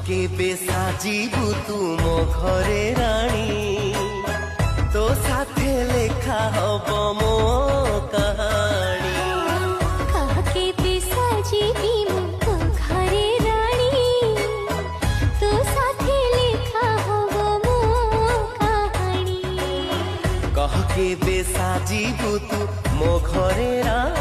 केबे साजिबु तू मो घरे राणी तो साथे लेखा हब मो कहानी कह केबे साजिबी मो घरे राणी तो साथे लेखा हब मो कहानी कह केबे साजिबु तू मो घरे राणी